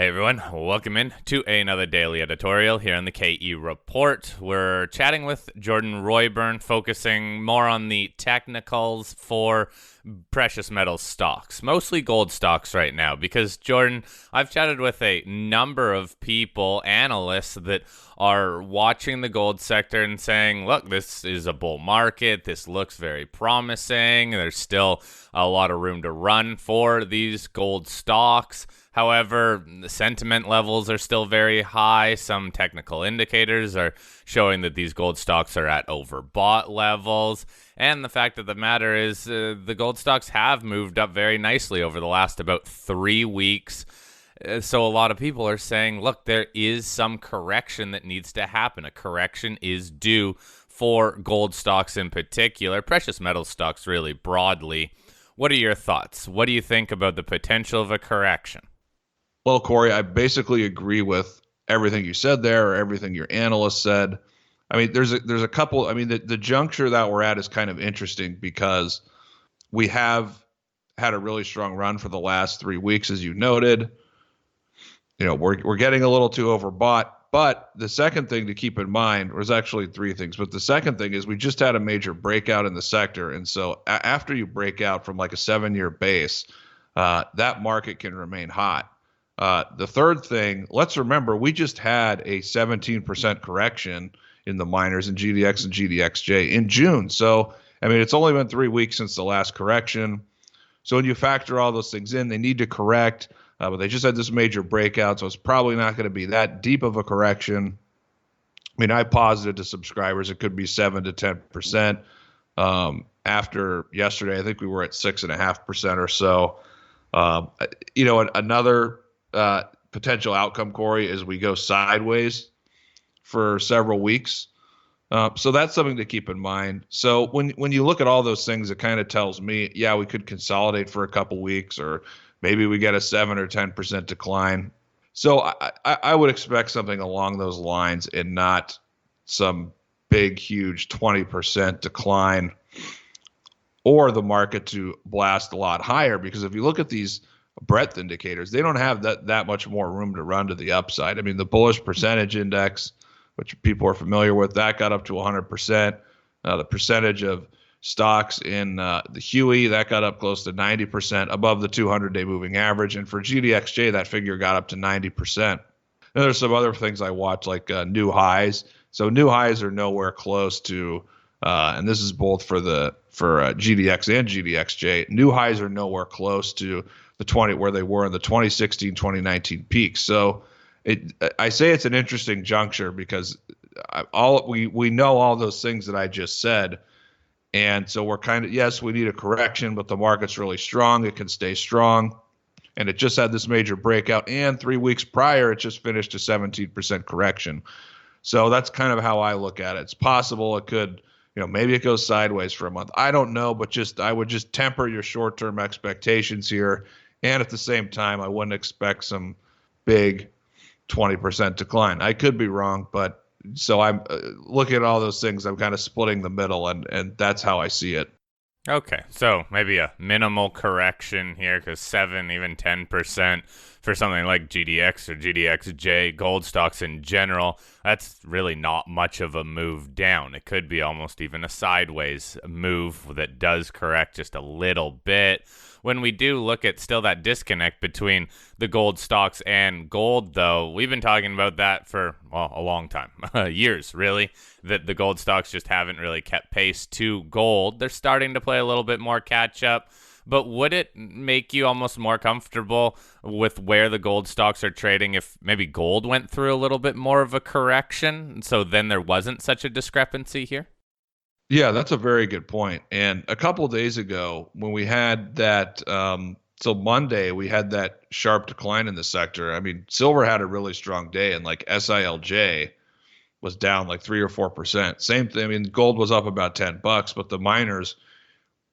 Hey everyone, welcome in to another daily editorial here on the KE Report. We're chatting with Jordan Royburn, focusing more on the technicals for precious metal stocks, mostly gold stocks right now, because Jordan, I've chatted with a number of people, analysts that are watching the gold sector and saying, look, this is a bull market, this looks very promising, there's still a lot of room to run for these gold stocks. However, the sentiment levels are still very high. Some technical indicators are showing that these gold stocks are at overbought levels. And the fact of the matter is the gold stocks have moved up very nicely over the last about 3 weeks. So a lot of people are saying, look, there is some correction that needs to happen. A correction is due for gold stocks in particular, precious metal stocks really broadly. What are your thoughts? What do you think about the potential of a correction? Well, Corey, I basically agree with everything you said there, or everything your analyst said. I mean, there's a couple. I mean, the juncture that we're at is kind of interesting because we have had a really strong run for the last 3 weeks, as you noted. We're getting a little too overbought. But the second thing to keep in mind, was actually three things. But the second thing is we just had a major breakout in the sector, and so after you break out from like a 7-year base, that market can remain hot. The third thing, let's remember, we just had a 17% correction in the miners in GDX and GDXJ in June. So, I mean, it's only been 3 weeks since the last correction. So when you factor all those things in, they need to correct, but they just had this major breakout, so it's probably not going to be that deep of a correction. I mean, I posited to subscribers it could be 7 to 10%. After yesterday, I think we were at 6.5% or so. Another potential outcome, Corey, is we go sideways for several weeks. So that's something to keep in mind. So when you look at all those things, it kind of tells me, yeah, we could consolidate for a couple weeks, or maybe we get a 7 or 10% decline. So I would expect something along those lines, and not some big, huge 20% decline, or the market to blast a lot higher. Because if you look at these breadth indicators, they don't have that much more room to run to the upside. I mean, the bullish percentage index, which people are familiar with, that got up to 100%. The percentage of stocks in the Huey, that got up close to 90% above the 200-day moving average. And for GDXJ, that figure got up to 90%. And there's some other things I watch, like new highs. So new highs are nowhere close to, and this is both for GDX and GDXJ. New highs are nowhere close to the 20 where they were in the 2016, 2019 peaks. So I say it's an interesting juncture because we know all those things that I just said. And so we're kind of, yes, we need a correction, but the market's really strong. It can stay strong. And it just had this major breakout. And 3 weeks prior, it just finished a 17% correction. So that's kind of how I look at it. It's possible it could, maybe it goes sideways for a month. I don't know, but I would just temper your short-term expectations here. And at the same time, I wouldn't expect some big 20% decline. I could be wrong, but so I'm looking at all those things. I'm kind of splitting the middle, and that's how I see it. Okay, so maybe a minimal correction here, because 7, even 10% for something like GDX or GDXJ, gold stocks in general, that's really not much of a move down. It could be almost even a sideways move that does correct just a little bit. When we do look at still that disconnect between the gold stocks and gold, though, we've been talking about that for, well, a long time, years, really, that the gold stocks just haven't really kept pace to gold. They're starting to play a little bit more catch up. But would it make you almost more comfortable with where the gold stocks are trading if maybe gold went through a little bit more of a correction, so then there wasn't such a discrepancy here? Yeah, that's a very good point. And a couple of days ago, when we had that, so Monday, we had that sharp decline in the sector. I mean, silver had a really strong day, and like SILJ was down like 3 or 4%. Same thing. I mean, gold was up about $10, but the miners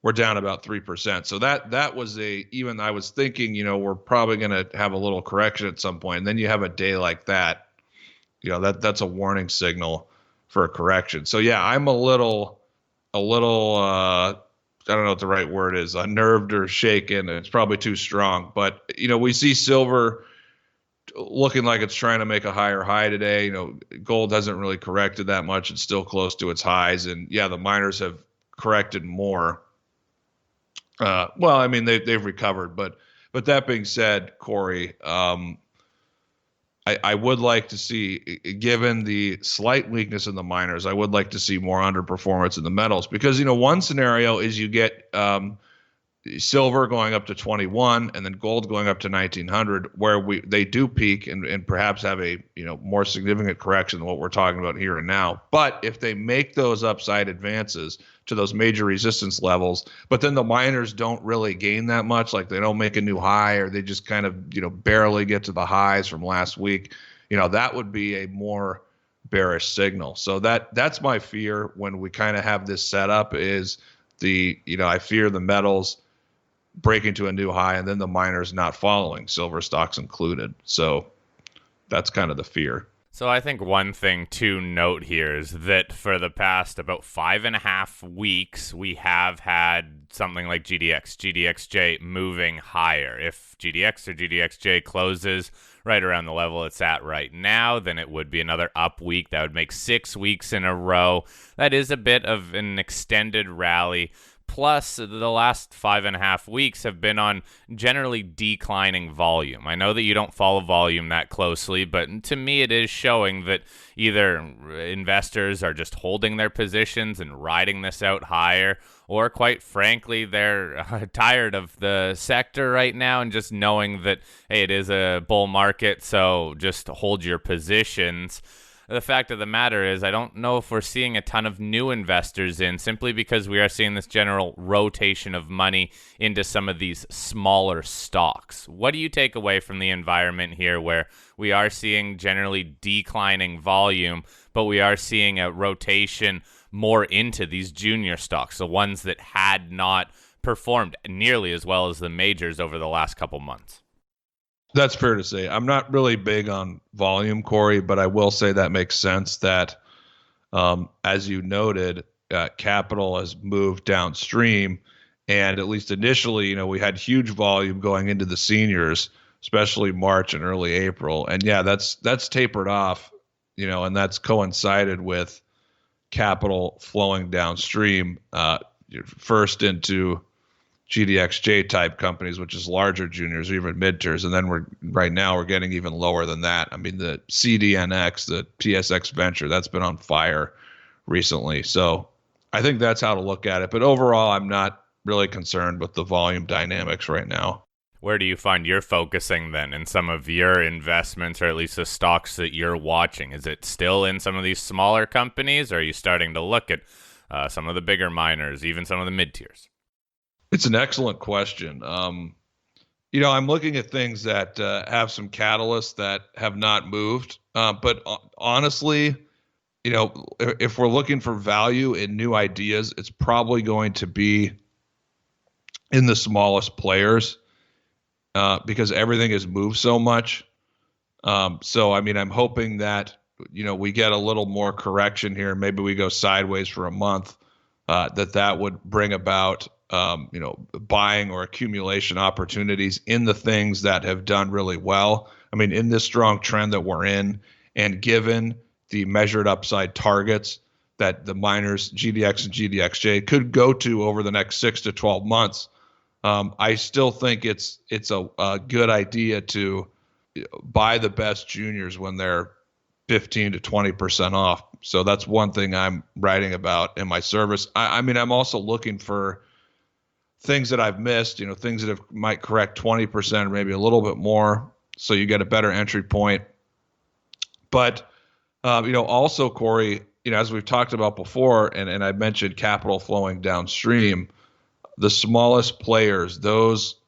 were down about 3%. So that was even I was thinking, we're probably going to have a little correction at some point. And then you have a day like that, that's a warning signal for a correction. So yeah, I'm a little I don't know what the right word is, unnerved or shaken. It's probably too strong, but we see silver looking like it's trying to make a higher high today. Gold hasn't really corrected that much. It's still close to its highs. And yeah, the miners have corrected more. Well, I mean, they've recovered, but that being said, Corey, I would like to see, given the slight weakness in the miners, I would like to see more underperformance in the metals because, one scenario is you get silver going up to 21 and then gold going up to 1900 where they do peak and perhaps have a more significant correction than what we're talking about here and now. But if they make those upside advances to those major resistance levels, but then the miners don't really gain that much, like they don't make a new high or they just kind of barely get to the highs from last week, that would be a more bearish signal. So that's my fear when we kind of have this setup is I fear the metals breaking to a new high and then the miners not following, silver stocks included. So that's kind of the fear. So I think one thing to note here is that for the past about 5.5 weeks, we have had something like GDXJ moving higher. If GDX or GDXJ closes right around the level it's at right now, then it would be another up week. That would make 6 weeks in a row. That is a bit of an extended rally. Plus, the last 5.5 weeks have been on generally declining volume. I know that you don't follow volume that closely, but to me it is showing that either investors are just holding their positions and riding this out higher, or quite frankly, they're tired of the sector right now and just knowing that, hey, it is a bull market, so just hold your positions. The fact of the matter is, I don't know if we're seeing a ton of new investors in simply because we are seeing this general rotation of money into some of these smaller stocks. What do you take away from the environment here where we are seeing generally declining volume, but we are seeing a rotation more into these junior stocks, the ones that had not performed nearly as well as the majors over the last couple months? That's fair to say. I'm not really big on volume, Corey, but I will say that makes sense that, as you noted, capital has moved downstream. And at least initially, we had huge volume going into the seniors, especially March and early April. And yeah, that's tapered off, and that's coincided with capital flowing downstream, first into GDXJ type companies, which is larger juniors or even mid-tiers. And then right now we're getting even lower than that. I mean, the CDNX, the TSX Venture, that's been on fire recently. So I think that's how to look at it. But overall, I'm not really concerned with the volume dynamics right now. Where do you find you're focusing then in some of your investments, or at least the stocks that you're watching? Is it still in some of these smaller companies, or are you starting to look at some of the bigger miners, even some of the mid-tiers? It's an excellent question. I'm looking at things that have some catalysts that have not moved. But honestly, if we're looking for value in new ideas, it's probably going to be in the smallest players because everything has moved so much. So, I'm hoping that, we get a little more correction here. Maybe we go sideways for a month, that would bring about buying or accumulation opportunities in the things that have done really well. In this strong trend that we're in, and given the measured upside targets that the miners, GDX and GDXJ, could go to over the next 6 to 12 months, I still think it's a good idea to buy the best juniors when they're 15 to 20% off. So that's one thing I'm writing about in my service. I'm also looking for things that I've missed, things that might correct 20% or maybe a little bit more, so you get a better entry point. But, also, Corey, as we've talked about before, and I mentioned capital flowing downstream, the smallest players, those,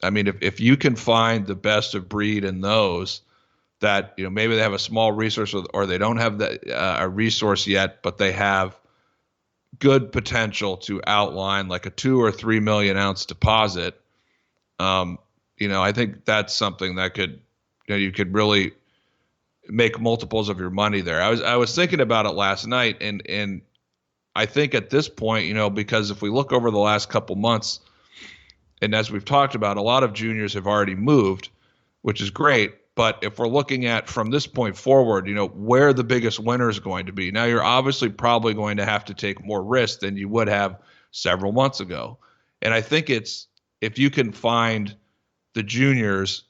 if you can find the best of breed in those that, maybe they have a small resource or they don't have a resource yet, but they have good potential to outline like a 2 or 3 million ounce deposit. I think that's something that could, you could really make multiples of your money there. I was thinking about it last night, and I think at this point, because if we look over the last couple months, and as we've talked about, a lot of juniors have already moved. which is great. But if we're looking at from this point forward, where the biggest winner is going to be. Now, you're obviously probably going to have to take more risk than you would have several months ago. And I think it's if you can find the juniors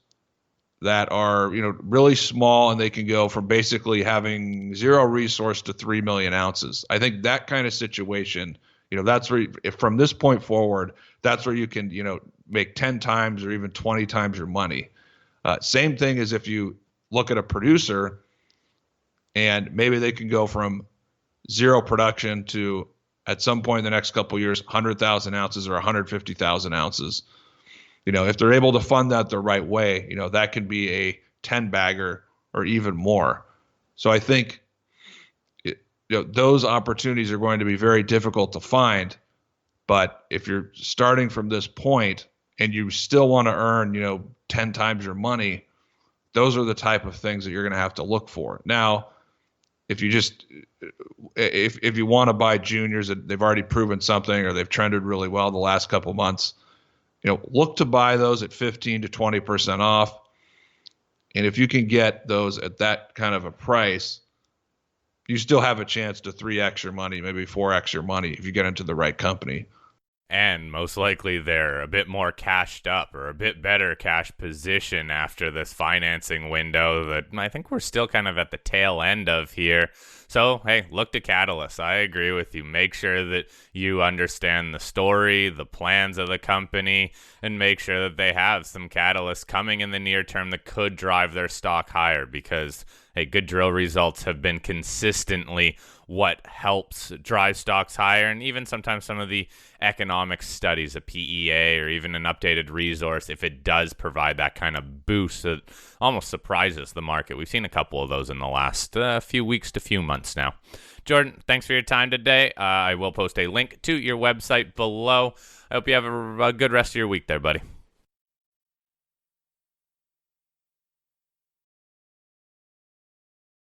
that are, really small and they can go from basically having zero resource to 3 million ounces. I think that kind of situation, that's where, if from this point forward, that's where you can, make 10 times or even 20 times your money. Same thing as if you look at a producer and maybe they can go from zero production to at some point in the next couple of years, 100,000 ounces or 150,000 ounces. If they're able to fund that the right way, that can be a 10 bagger or even more. So I think those opportunities are going to be very difficult to find. But if you're starting from this point and you still want to earn, 10 times your money, those are the type of things that you're going to have to look for. Now, if you want to buy juniors that they've already proven something or they've trended really well the last couple of months, look to buy those at 15 to 20% off. And if you can get those at that kind of a price, you still have a chance to 3x your money, maybe 4x your money if you get into the right company. And most likely they're a bit more cashed up or a bit better cash position after this financing window that I think we're still kind of at the tail end of here. So, hey, look to Catalyst. I agree with you. Make sure that you understand the story, the plans of the company, and make sure that they have some catalysts coming in the near term that could drive their stock higher because, hey, good drill results have been consistently what helps drive stocks higher, and even sometimes some of the economic studies, a PEA or even an updated resource, if it does provide that kind of boost that almost surprises the market. We've seen a couple of those in the last few weeks to few months now. Jordan, thanks for your time today. I will post a link to your website below. I hope you have a good rest of your week there, buddy.